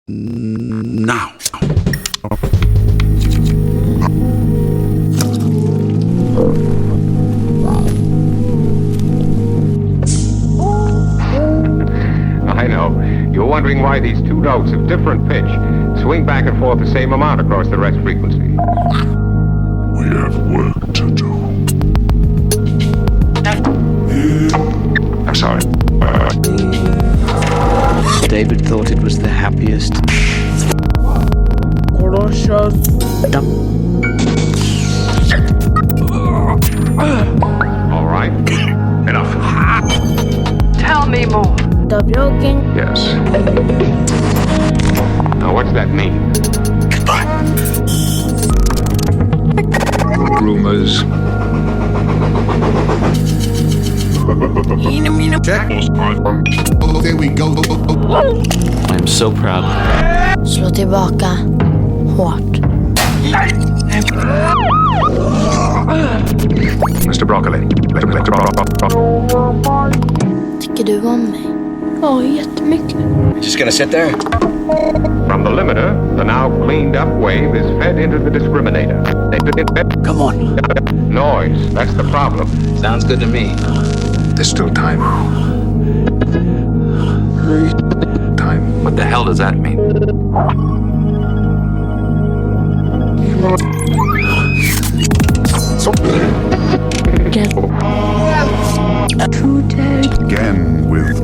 Now. I know. You're wondering why these two notes of different pitch swing back and forth the same amount across the rest frequency. We have work to do. I'm sorry. David thought it was the happiest. All right. Enough. Tell me more. The broken. Yes. Now, what's that mean? Rumors. Check. There we go. I'm so proud. Slå tillbaka. Hårt. Mr. Broccoli. Tycker du om mig? Ja, jättemycket. Just gonna sit there? From the limiter, the now cleaned up wave is fed into the discriminator. Come on. Noise, that's the problem. Sounds good to me. There's still time. Time. What the hell does that mean? So Get today. again with